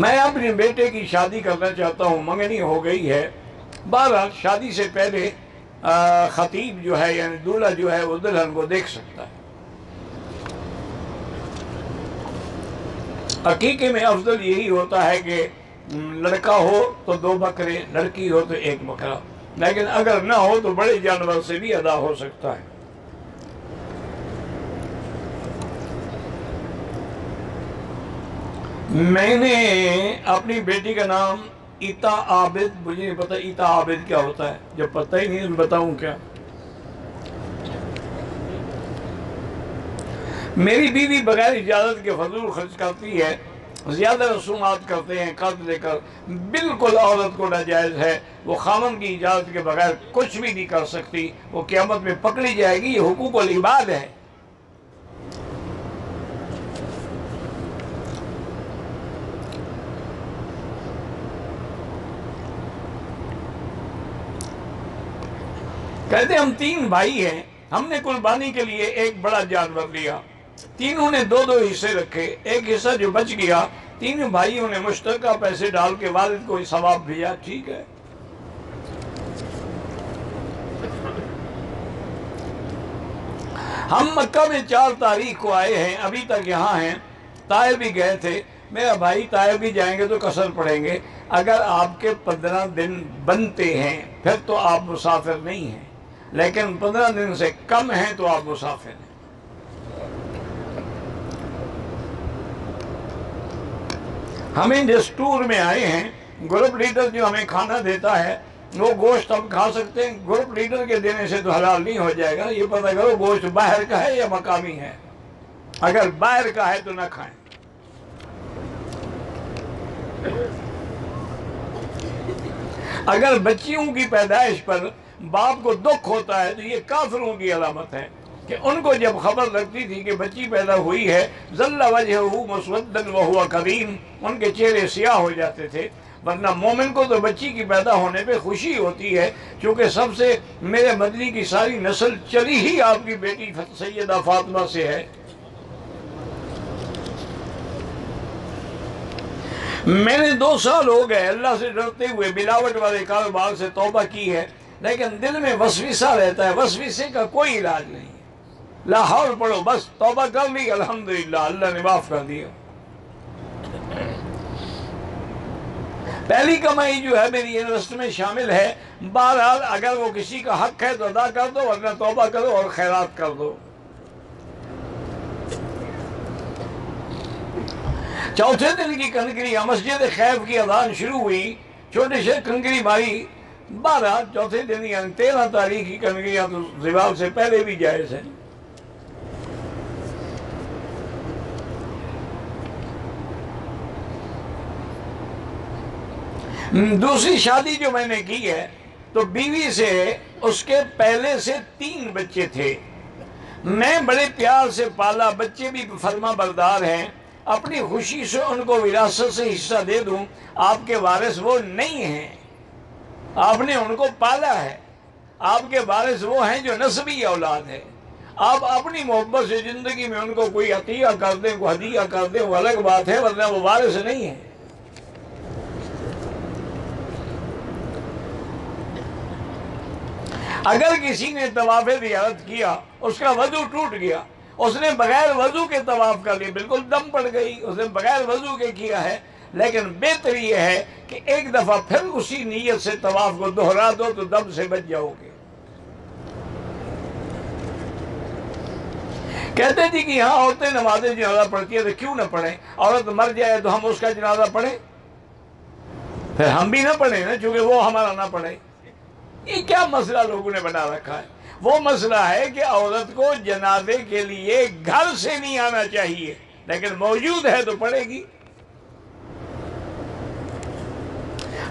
میں اپنے بیٹے کی شادی کرنا چاہتا ہوں، منگنی ہو گئی ہے۔ بہرحال شادی سے پہلے خطیب جو ہے یعنی دولہا جو ہے وہ دلہن کو دیکھ سکتا ہے۔ عقیقے میں افضل یہی ہوتا ہے کہ لڑکا ہو تو 2 بکرے، لڑکی ہو تو 1 بکرا، لیکن اگر نہ ہو تو بڑے جانور سے بھی ادا ہو سکتا ہے۔ میں نے اپنی بیٹی کا نام ایتا عابد، مجھے نہیں پتا ایتا عابد کیا ہوتا ہے، جب پتہ ہی نہیں بتاؤں کیا۔ میری بیوی بغیر اجازت کے فضول خرچ کرتی ہے، زیادہ رسومات کرتے ہیں قرض لے کر، بالکل عورت کو ناجائز ہے، وہ خاوند کی اجازت کے بغیر کچھ بھی نہیں کر سکتی، وہ قیامت میں پکڑی جائے گی۔ یہ حقوق العباد ہے۔ کہتے ہم 3 بھائی ہیں، ہم نے قربانی کے لیے ایک بڑا جانور لیا، تینوں نے 2 حصے رکھے، ایک حصہ جو بچ گیا تینوں بھائیوں نے مشترکہ پیسے ڈال کے والد کو ثواب بھیجا، ٹھیک ہے۔ ہم مکہ میں 4 تاریخ کو آئے ہیں، ابھی تک یہاں ہیں، طائف بھی گئے تھے۔ میرا بھائی طائف بھی جائیں گے تو قصر پڑیں گے، اگر آپ کے 15 دن بنتے ہیں پھر تو آپ مسافر نہیں ہیں، لیکن 15 دن سے کم ہیں تو آپ مسافر ہیں۔ ہمیں جس ٹور میں آئے ہیں، گروپ لیڈر جو ہمیں کھانا دیتا ہے وہ گوشت ہم کھا سکتے ہیں، گروپ لیڈر کے دینے سے تو حلال نہیں ہو جائے گا۔ یہ پتہ کرو گوشت باہر کا ہے یا مقامی ہے، اگر باہر کا ہے تو نہ کھائیں۔ اگر بچیوں کی پیدائش پر باپ کو دکھ ہوتا ہے تو یہ کافروں کی علامت ہے کہ ان کو جب خبر لگتی تھی کہ بچی پیدا ہوئی ہے، ظل وجہہ مسودا وہو کظیم، ان کے چہرے سیاہ ہو جاتے تھے۔ ورنہ مومن کو تو بچی کی پیدا ہونے پہ خوشی ہوتی ہے، چونکہ سب سے میرے مدنی کی ساری نسل چلی ہی آپ کی بیٹی سیدہ فاطمہ سے ہے۔ میں نے 2 سال ہو گئے اللہ سے ڈرتے ہوئے ملاوٹ والے کاروبار سے توبہ کی ہے، لیکن دل میں وسوسہ رہتا ہے، وسوسے کا کوئی علاج نہیں ہے۔ لا حول پڑھو، بس توبہ کر لی، الحمدللہ اللہ نے معاف کر دیا۔ پہلی کمائی جو ہے میری انویسٹ میں شامل ہے، بہرحال اگر وہ کسی کا حق ہے تو ادا کر دو، ورنہ توبہ کرو اور خیرات کر دو۔ چوتھے دن کی کنکری مسجد خیف کی اذان شروع ہوئی، چھوٹے سے کنکری ماری، 12 چوتھے دن یعنی 13 تاریخ کی کنکریاں تو زوال سے پہلے بھی جائز ہیں۔ دوسری شادی جو میں نے کی ہے تو بیوی سے اس کے پہلے سے 3 بچے تھے، میں بڑے پیار سے پالا، بچے بھی فرما بردار ہیں، اپنی خوشی سے ان کو وراثت سے حصہ دے دوں، آپ کے وارث وہ نہیں ہیں، آپ نے ان کو پالا ہے، آپ کے وارث وہ ہیں جو نسبی اولاد ہے۔ آپ اپنی محبت سے زندگی میں ان کو کوئی عطیہ کر دیں، کوئی ہدیہ کر دیں، وہ الگ بات ہے، ورنہ وہ وارث نہیں ہے۔ اگر کسی نے طواف زیارت کیا، اس کا وضو ٹوٹ گیا، اس نے بغیر وضو کے طواف کر لیا، بالکل دم پڑ گئی، اس نے بغیر وضو کے کیا ہے، لیکن بہتر یہ ہے کہ ایک دفعہ پھر اسی نیت سے طواف کو دہرا دو تو دم سے بچ جاؤ گے۔ کہتے تھی کہ یہاں عورتیں نماز جنازہ پڑھتی ہیں، تو کیوں نہ پڑھیں؟ عورت مر جائے تو ہم اس کا جنازہ پڑھیں، پھر ہم بھی نہ پڑھیں نا، چونکہ وہ ہمارا نہ پڑھے۔ یہ کیا مسئلہ لوگوں نے بنا رکھا ہے؟ وہ مسئلہ ہے کہ عورت کو جنازے کے لیے گھر سے نہیں آنا چاہیے، لیکن موجود ہے تو پڑے گی۔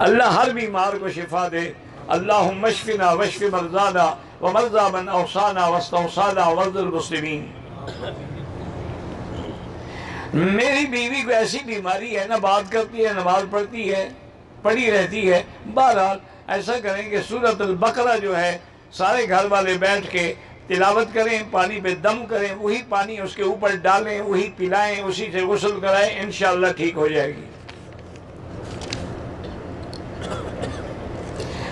اللہ ہر بیمار کو شفا دے، اللہم اشفنا واشف مرضانا ومرضى من اوصانا واستوصانا وارض المسلمین۔ میری بیوی کو ایسی بیماری ہے، نہ بات کرتی ہے، نماز پڑھتی ہے، پڑھی رہتی ہے۔ بہرحال ایسا کریں کہ سورۃ البقرہ جو ہے سارے گھر والے بیٹھ کے تلاوت کریں، پانی پہ دم کریں، وہی پانی اس کے اوپر ڈالیں، وہی پلائیں، اسی سے غسل کرائیں، انشاءاللہ ٹھیک ہو جائے گی۔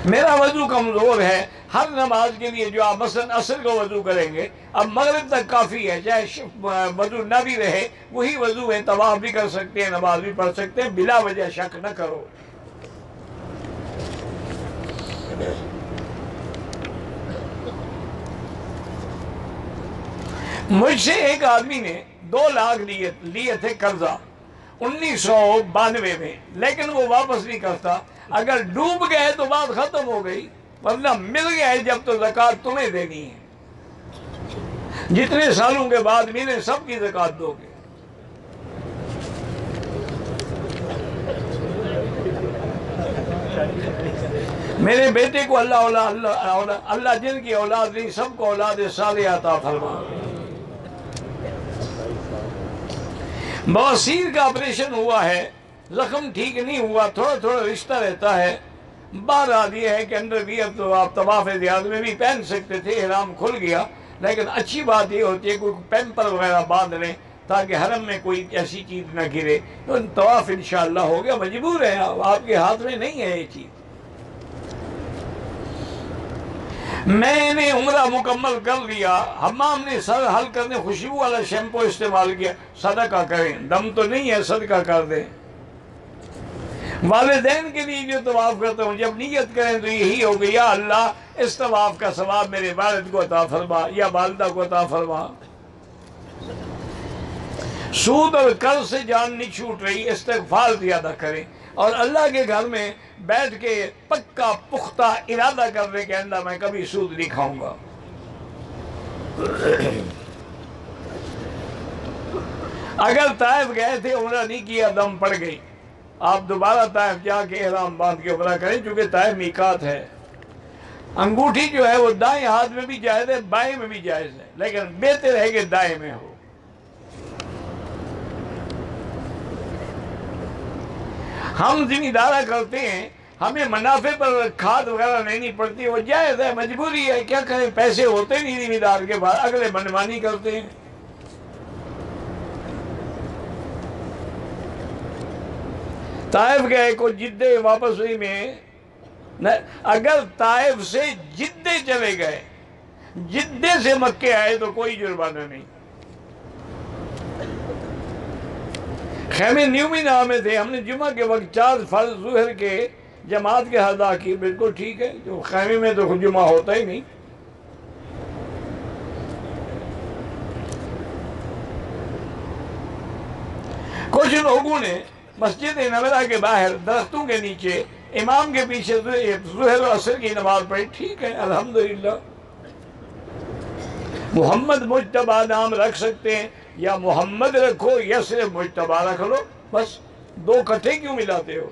میرا وضو کمزور ہے، ہر نماز کے لیے جو آپ مثلا عصر کو وضو کریں گے، اب مغرب تک کافی ہے، چاہے وضو نہ بھی رہے وہی وضو ہے، طواف بھی کر سکتے ہیں، نماز بھی پڑھ سکتے ہیں، بلا وجہ شک نہ کرو۔ مجھ سے ایک آدمی نے 2 لاکھ لیے تھے قرضہ 1992 میں، لیکن وہ واپس نہیں کرتا۔ اگر ڈوب گئے تو بات ختم ہو گئی، ورنہ مل گئے جب تو زکوٰۃ تمہیں دینی ہے، جتنے سالوں کے بعد ملے سب کی زکوٰۃ دو گے۔ میرے بیٹے کو اللہ جن کی اولاد نہیں سب کو اولاد صالحہ عطا فرما۔ بواسیر کا آپریشن ہوا ہے، زخم ٹھیک نہیں ہوا، تھوڑا تھوڑا رشتہ رہتا ہے۔ بہرحال یہ ہے کہ انڈر ویئر تو آپ طواف زیاد میں بھی پہن سکتے تھے، احرام کھل گیا، لیکن اچھی بات یہ ہوتی ہے کوئی پیمپر وغیرہ باندھ لیں تاکہ حرم میں کوئی ایسی چیز نہ گرے۔ تو طواف انشاءاللہ ہو گیا، مجبور ہے، آپ کے ہاتھ میں نہیں ہے یہ چیز۔ میں نے عمرہ مکمل کر لیا، حمام نے سر حل کرنے خوشبو والا شیمپو استعمال کیا، صدقہ کریں، دم تو نہیں ہے صدقہ کر دیں۔ والدین کے لیے جو طواف کرتا ہوں جب نیت کریں تو یہی ہوگی، یا اللہ اس طواف کا ثواب میرے والد کو عطا فرما یا والدہ کو عطا فرما۔ سود اور قرض سے جان نہیں چھوٹ رہی، استغفار زیادہ کریں، اور اللہ کے گھر میں بیٹھ کے پکا پختہ ارادہ کرنے کے اندر میں کبھی سود نہیں کھاؤں گا۔ اگر طائف گئے تھے عمرہ نہیں کیا، دم پڑ گئی، آپ دوبارہ طائف جا کے احرام باندھ کے عمرہ کریں، چونکہ طائف میقات ہے۔ انگوٹھی جو ہے وہ دائیں ہاتھ میں بھی جائز ہے، بائیں میں بھی جائز ہے، لیکن بہتر ہے کہ دائیں میں ہو۔ ہم ذمہ دارہ کرتے ہیں، ہمیں منافع پر کھاد وغیرہ لینی پڑتی، وہ جائز ہے، مجبوری ہے، کیا کریں، پیسے ہوتے نہیں ذمہ دار کے بعد، اگلے منمانی کرتے ہیں۔ طائف گئے کو جدے واپس ہوئی میں، اگر طائف سے جدے چلے گئے، جدے سے مکے آئے تو کوئی جرمانہ نہیں۔ خیمے نیومی نام میں تھے، ہم نے جمعہ کے وقت 4 فرض ظہر کے جماعت کے ادا کی، بالکل ٹھیک ہے، جو خیمے میں تو جمعہ ہوتا ہی نہیں۔ کچھ لوگوں نے مسجد نمرہ کے باہر درختوں کے نیچے امام کے پیچھے ظہر و عصر کی نماز پڑھی، ٹھیک ہے، الحمدللہ۔ محمد مجتبیٰ نام رکھ سکتے ہیں، یا محمد رکھو یا صرف مجتبیٰ رکھ لو، بس 2 کٹھے کیوں ملاتے ہو؟